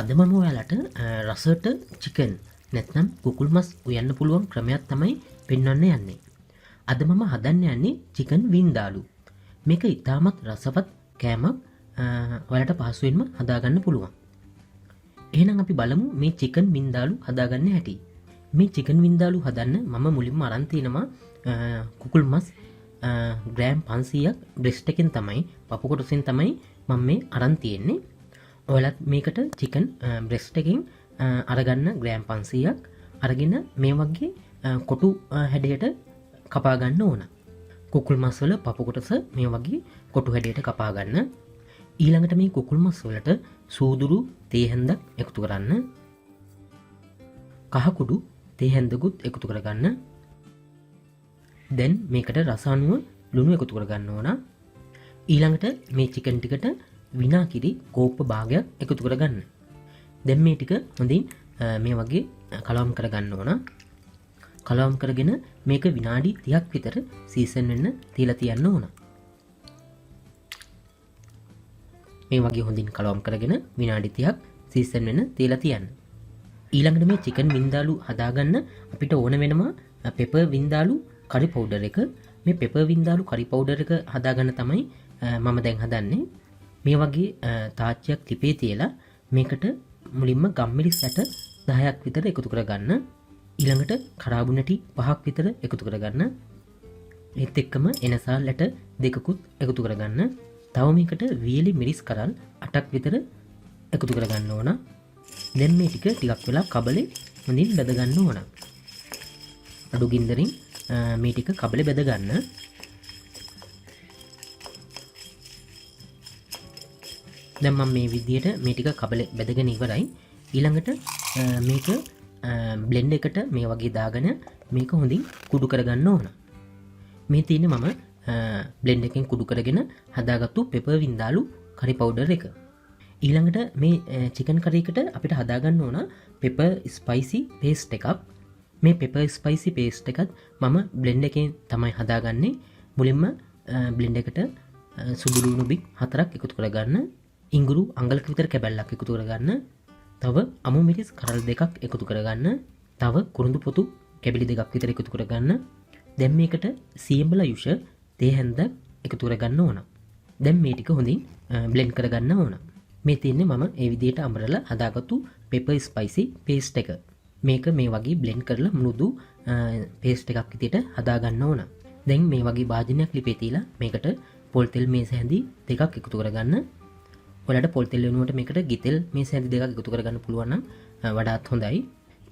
අද මම ඔයාලට රසට චිකන් නැත්නම් කුකුල් මස් උයන්න පුළුවන් ක්‍රමයක් තමයි පෙන්වන්න යන්නේ. අද මම හදන්න යන්නේ චිකන් වින්දාලු. මේක ඉතාමත් රසවත් කෑමක් ඔයාලට පහසුවෙන්ම හදාගන්න පුළුවන්. එහෙනම් අපි බලමු මේ චිකන් වින්දාලු හදාගන්න හැටි. මේ චිකන් වින්දාලු හදන්න මම මුලින්ම අරන් තිනවා කුකුල් මස් ග්‍රෑම් 500ක් බ්‍රෙස්ට් එකෙන් තමයි පපු කොටසෙන් තමයි මම මේ අරන් තියෙන්නේ. ඔයාලත් මේකට චිකන් බ්‍රෙස්ට් එකෙන් අරගන්න ග්‍රෑම් 500ක් අරගෙන මේ වගේ කොටු හැඩයට කපා ගන්න ඕන. කුකුල් මස් වල පපු කොටස මේ වගේ කොටු හැඩයට කපා ගන්න. ඊළඟට මේ කුකුල් මස් වලට සූදුරු තේ හැන්දක් එකතු කරන්න. කහ කුඩු තේ හැන්දකුත් එකතු කරගන්න. දැන් මේකට රස අනුව ලුණු එකතු කරගන්න ඕන. ඊළඟට මේ චිකන් ටිකට විනාකිරි කෝප්ප භාගයක් එකතු කරගන්න. දැන් මේ ටික හොඳින් මේ වගේ කලවම් කරගන්න ඕන. කලවම් කරගෙන මේක විනාඩි 30ක් විතර සීසන් වෙන්න තියලා තියන්න ඕන. මේ වගේ හොඳින් කලවම් කරගෙන විනාඩි 30ක් සීසන් වෙන්න තියලා තියන්න. ඊළඟට මේ චිකන් වින්දාලු හදාගන්න අපිට ඕන වෙනවා පෙපර් වින්දාලු කරි පවුඩර් එක. මේ පෙපර් වින්දාලු කරි පවුඩර් එක හදාගන්න තමයි මම දැන් හදන්නේ. මේ වගේ තාච්චයක් ලිපේ තියලා මේකට මුලින්ම ගම්මිරිස් ඇට 10ක් විතර එකතු කරගන්න. ඊළඟට කරාබු නැටි 5ක් විතර එකතු කරගන්න. ඒත් එක්කම එනසාල් ඇට 2කුත් එකතු කරගන්න. තව මේකට වියලි මිරිස් කරල් 8ක් විතර එකතු කරගන්න ඕන. දැන් මේ ටික ටිකක් වෙලා කබලේ හොඳින් බෙද ගන්න ඕන. අඩු ගින්දරින් මේ ටික කබලේ බෙද ගන්න. දැන් මම මේ විදිහට මේ ටික කබලේ බෙදගෙන ඉවරයි. ඊළඟට මේක බ්ලෙන්ඩ් එකට මේ වගේ දාගෙන මේක හොඳින් කුඩු කරගන්න ඕන. මේ තියෙන්නේ මම බ්ලෙන්ඩ් එකෙන් කුඩු කරගෙන හදාගත්තු පෙපර් වින්දාලු කරි පවුඩර් එක. ඊළඟට මේ චිකන් කරි එකට අපිට හදාගන්න ඕන පෙපර් ස්පයිසි පේස්ට් එකක්. මේ පෙපර් ස්පයිසි පේස්ට් එකත් මම බ්ලෙන්ඩ් එකෙන් තමයි හදාගන්නේ. මුලින්ම බ්ලෙන්ඩ් එකට සුදු ලුණු බික් 4ක් එකතු කරගන්න. ඉඟුරු අඟලක විතර කැබැල්ලක් එකතු කරගන්න. තව අමු මිරිස් කරල් 2ක් එකතු කරගන්න. තව කුරුඳු පොතු කැබිලි 2ක් විතර එකතු කරගන්න. දැන් මේකට සියඹල යුෂ තේ හැන්ද එකතු කරගන්න ඕන. දැන් මේ ටික හොඳින් බ්ලෙන්ඩ් කරගන්න ඕන. මේ තියෙන්නේ මම ඒ විදිහට අමරලා හදාගත්තු පෙපර් ස්පයිසි පේස්ට් එක. මේක මේ වගේ බ්ලෙන්ඩ් කරලා මෘදු පේස්ට් එකක් විදිහට හදාගන්න ඕන. දැන් මේ වගේ භාජනයක් ලිපේ තියලා මේකට පොල් තෙල් මේස හැඳි 2ක් එකතු කරගන්න. ඔයාලට පොල් තෙල් වෙනුවට මේකට ගිතෙල් මේස හැඳි 2ක් එකතු කරගන්න පුළුවන් නම් වඩාත් හොඳයි.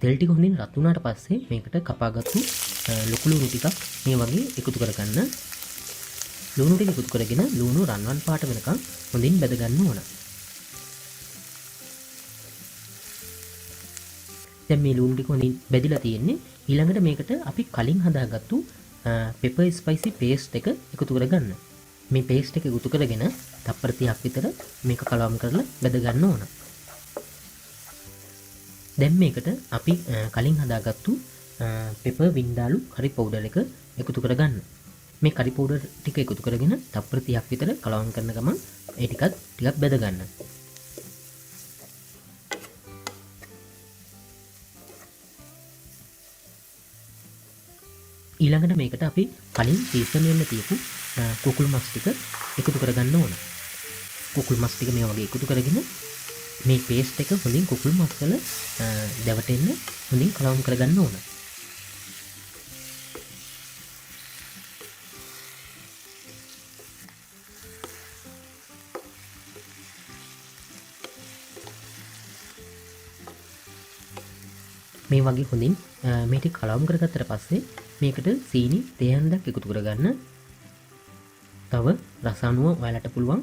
තෙල් ටික හොඳින් රත් වුණාට පස්සේ මේකට කපාගත්තු ලුණු ලුණු ටිකක් මේ වගේ එකතු කරගන්න. ලුණු ටික එකතු කරගෙන ලුණු රන්වන් පාට වෙනකන් හොඳින් බෙද ගන්න ඕන. දැන් මේ ලුණු ටික හොඳින් බෙදලා තියෙන්නේ. ඊළඟට මේකට අපි කලින් හදාගත්තු පෙපර් ස්පයිසි පේස්ට් එක එකතු කරගන්න. මේ පේස්ට් එක එකතු කරගෙන තප්පර 30ක් විතර මේක කලවම් කරලා බෙද ගන්න ඕන. දැන් මේකට අපි කලින් හදාගත්තු පෙපර් වින්දාලු කරි පවුඩර් එක එකතු කරගන්න. මේ කරි පවුඩර් ටික එකතු කරගෙන තප්පර 30ක් විතර කලවම් කරන ගමන් ඒ ටිකත් ටිකක් බෙද ගන්න. ඊළඟට මේකට අපි කලින් සීසන් වෙන්න තියපු කුකුල් මස් ටික එකතු කරගන්න ඕන. කුකුල් මස් ටික මේ වගේ එකතු කරගෙන මේ පේස්ට් එක හොඳින් කුකුල් මස් වල දැවටෙන්න හොඳින් කලවම් කරගන්න ඕන. මේ වගේ හොඳින් මේ ටික කලවම් කරගත්තට පස්සේ මේකට සීනි තේ හැන්දක් එකතු කරගන්න. තව රස අනුව ඔයාලට පුළුවන්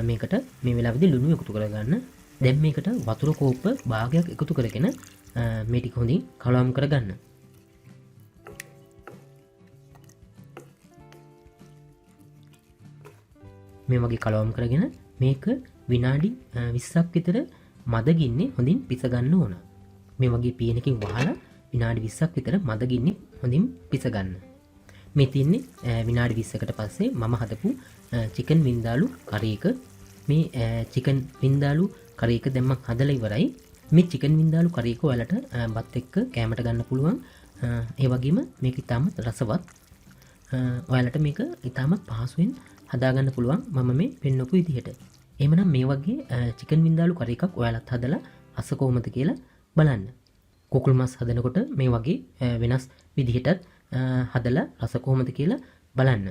මේකට මේ වෙලාවේදී ලුණු එකතු කරගන්න. දැන් මේකට වතුර කෝප්ප භාගයක් එකතු කරගෙන මේ ටික හොඳින් කලවම් කරගන්න. මේ වගේ කලවම් කරගෙන මේක විනාඩි 20ක් විතර මද ගින්නේ හොඳින් පිස ගන්න ඕන. මේ වගේ පියනකින් වහලා විනාඩි 20ක් විතර මද ගින්නේ හොඳින් පිස ගන්න. මේ තියන්නේ විනාඩි 20කට පස්සේ මම හදපු චිකන් වින්දාලු කරි එක. මේ චිකන් වින්දාලු කරි එක දැන් මම හදලා ඉවරයි. මේ චිකන් වින්දාලු කරේක ඔයාලට බත් එක්ක කෑමට ගන්න පුළුවන්. ඒ වගේම මේක ඉතාමත් රසවත්. ඔයාලට මේක ඉතාමත් පහසුවෙන් හදාගන්න පුළුවන් මම මේ පෙන්නපු විදිහට. එහෙමනම් මේ වගේ චිකන් වින්දාලු කරේ එකක් ඔයාලත් හදලා රස කොහොමද කියලා බලන්න. කුකුල් මස් හදනකොට මේ වගේ වෙනස් විදිහටත් හදලා රස කොහොමද කියලා බලන්න.